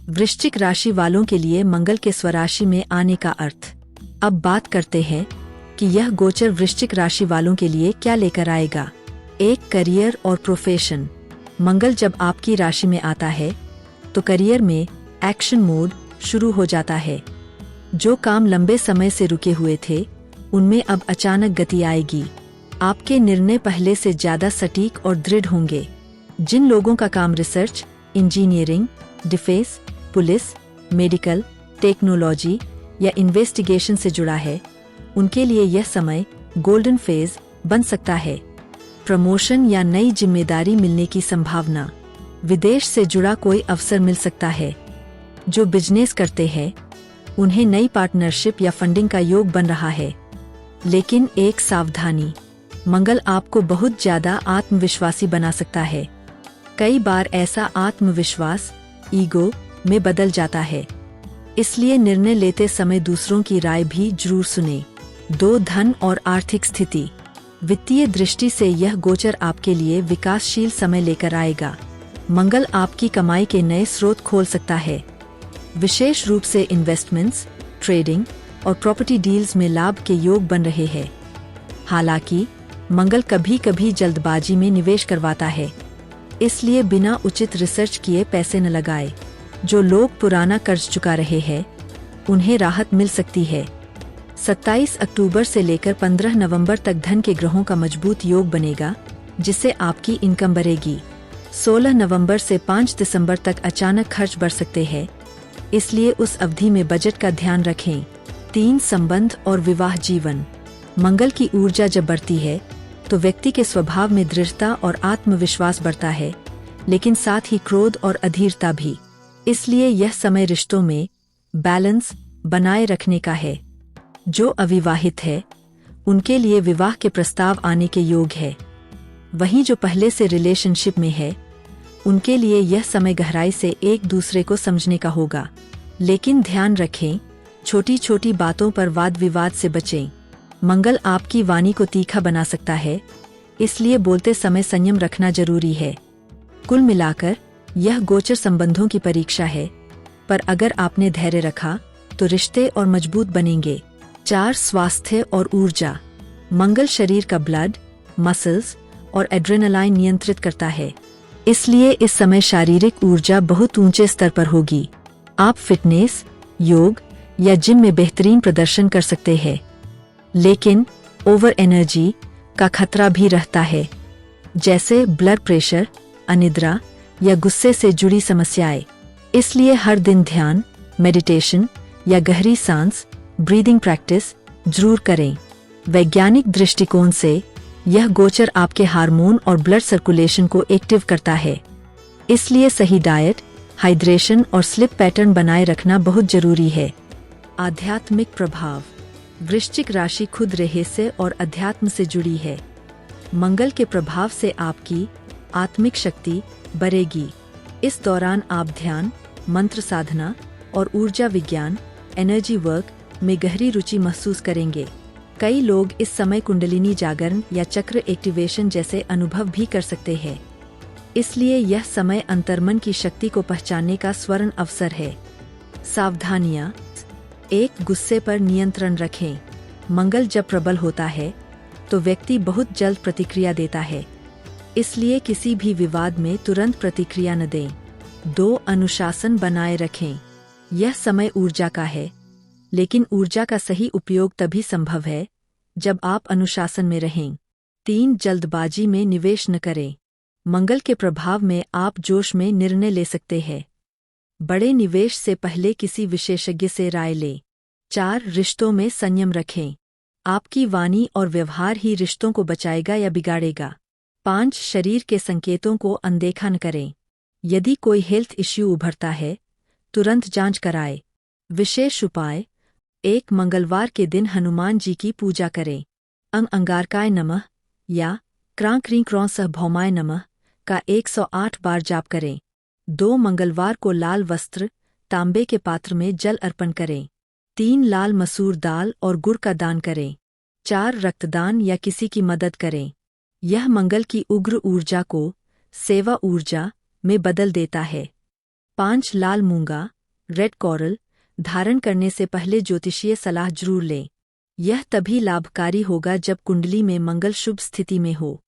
वृश्चिक राशि वालों के लिए मंगल के स्वराशि में आने का अर्थ। अब बात करते हैं कि यह गोचर वृश्चिक राशि वालों के लिए क्या लेकर आएगा। एक, करियर और प्रोफेशन। मंगल जब आपकी राशि में आता है तो करियर में एक्शन मोड शुरू हो जाता है। जो काम लंबे समय से रुके हुए थे उनमें अब अचानक गति आएगी। आपके निर्णय पहले से ज्यादा सटीक और दृढ़ होंगे। जिन लोगों का काम research, engineering, defence, police, medical, technology या इन्वेस्टिगेशन से जुड़ा है, उनके लिए यह समय गोल्डन फेज बन सकता है। प्रमोशन या नई जिम्मेदारी मिलने की संभावना। विदेश से जुड़ा कोई अवसर मिल सकता है। जो बिजनेस करते हैं उन्हें नई पार्टनरशिप या फंडिंग का योग बन रहा है। लेकिन एक सावधानी, मंगल आपको बहुत ज्यादा आत्मविश्वासी बना सकता है। कई बार ऐसा आत्मविश्वास ईगो में बदल जाता है, इसलिए निर्णय लेते समय दूसरों की राय भी जरूर सुने। 2, धन और आर्थिक स्थिति। वित्तीय दृष्टि से यह गोचर आपके लिए विकासशील समय लेकर आएगा। मंगल आपकी कमाई के नए स्रोत खोल सकता है। विशेष रूप से इन्वेस्टमेंट्स, ट्रेडिंग और प्रॉपर्टी डील्स में लाभ के योग बन रहे हैं। हालांकि मंगल कभी कभी जल्दबाजी में निवेश करवाता है, इसलिए बिना उचित रिसर्च किए पैसे न लगाएं। जो लोग पुराना कर्ज चुका रहे हैं उन्हें राहत मिल सकती है। 27 अक्टूबर से लेकर 15 नवंबर तक धन के ग्रहों का मजबूत योग बनेगा, जिससे आपकी इनकम बढ़ेगी। 16 नवंबर से 5 दिसंबर तक अचानक खर्च बढ़ सकते हैं, इसलिए उस अवधि में बजट का ध्यान रखें। 3, संबंध और विवाह जीवन। मंगल की ऊर्जा जब बढ़ती है तो व्यक्ति के स्वभाव में दृढ़ता और आत्मविश्वास बढ़ता है, लेकिन साथ ही क्रोध और अधीरता भी। इसलिए यह समय रिश्तों में बैलेंस बनाए रखने का है। जो अविवाहित है उनके लिए विवाह के प्रस्ताव आने के योग है। वहीं जो पहले से रिलेशनशिप में है उनके लिए यह समय गहराई से एक दूसरे को समझने का होगा। लेकिन ध्यान रखें, छोटी छोटी बातों पर वाद विवाद से बचें। मंगल आपकी वाणी को तीखा बना सकता है, इसलिए बोलते समय संयम रखना जरूरी है। कुल मिलाकर यह गोचर संबंधों की परीक्षा है, पर अगर आपने धैर्य रखा तो रिश्ते और मजबूत बनेंगे। 4, स्वास्थ्य और ऊर्जा। मंगल शरीर का ब्लड, मसल्स और एड्रेनालाइन नियंत्रित करता है, इसलिए इस समय शारीरिक ऊर्जा बहुत ऊंचे स्तर पर होगी। आप फिटनेस, योग या जिम में बेहतरीन प्रदर्शन कर सकते हैं, लेकिन ओवर एनर्जी का खतरा भी रहता है, जैसे ब्लड प्रेशर, अनिद्रा या गुस्से से जुड़ी समस्याएं। इसलिए हर दिन ध्यान, मेडिटेशन या गहरी सांस ब्रीदिंग प्रैक्टिस जरूर करें। वैज्ञानिक दृष्टिकोण से यह गोचर आपके हार्मोन और ब्लड सर्कुलेशन को एक्टिव करता है, इसलिए सही डाइट, हाइड्रेशन और स्लीप पैटर्न बनाए रखना बहुत जरूरी है। आध्यात्मिक प्रभाव। वृश्चिक राशि खुद रहस्य और अध्यात्म से जुड़ी है। मंगल के प्रभाव से आपकी आत्मिक शक्ति बढ़ेगी। इस दौरान आप ध्यान, मंत्र साधना और ऊर्जा विज्ञान एनर्जी वर्क में गहरी रुचि महसूस करेंगे। कई लोग इस समय कुंडलिनी जागरण या चक्र एक्टिवेशन जैसे अनुभव भी कर सकते हैं, इसलिए यह समय अंतर्मन की शक्ति को पहचानने का स्वर्ण अवसर है। सावधानियां। 1, गुस्से पर नियंत्रण रखें। मंगल जब प्रबल होता है तो व्यक्ति बहुत जल्द प्रतिक्रिया देता है, इसलिए किसी भी विवाद में तुरंत प्रतिक्रिया न दें। 2, अनुशासन बनाए रखें। यह समय ऊर्जा का है, लेकिन ऊर्जा का सही उपयोग तभी संभव है जब आप अनुशासन में रहें। 3, जल्दबाजी में निवेश न करें। मंगल के प्रभाव में आप जोश में निर्णय ले सकते हैं। बड़े निवेश से पहले किसी विशेषज्ञ से राय लें। 4, रिश्तों में संयम रखें। आपकी वाणी और व्यवहार ही रिश्तों को बचाएगा या बिगाड़ेगा। 5, शरीर के संकेतों को अनदेखा न करें। यदि कोई हेल्थ इश्यू उभरता है तुरंत जांच कराएं। विशेष उपाय। 1, मंगलवार के दिन हनुमान जी की पूजा करें। अंगारकाय नमः या क्रां क्रीं क्रौं सह भौमाय नमः का 108 बार जाप करें। 2, मंगलवार को लाल वस्त्र, तांबे के पात्र में जल अर्पण करें। 3, लाल मसूर दाल और गुड़ का दान करें। 4, रक्तदान या किसी की मदद करें। यह मंगल की उग्र ऊर्जा को सेवा ऊर्जा में बदल देता है। 5, लाल मूंगा, रेड कॉरल धारण करने से पहले ज्योतिषीय सलाह जरूर लें। यह तभी लाभकारी होगा जब कुंडली में मंगल शुभ स्थिति में हो।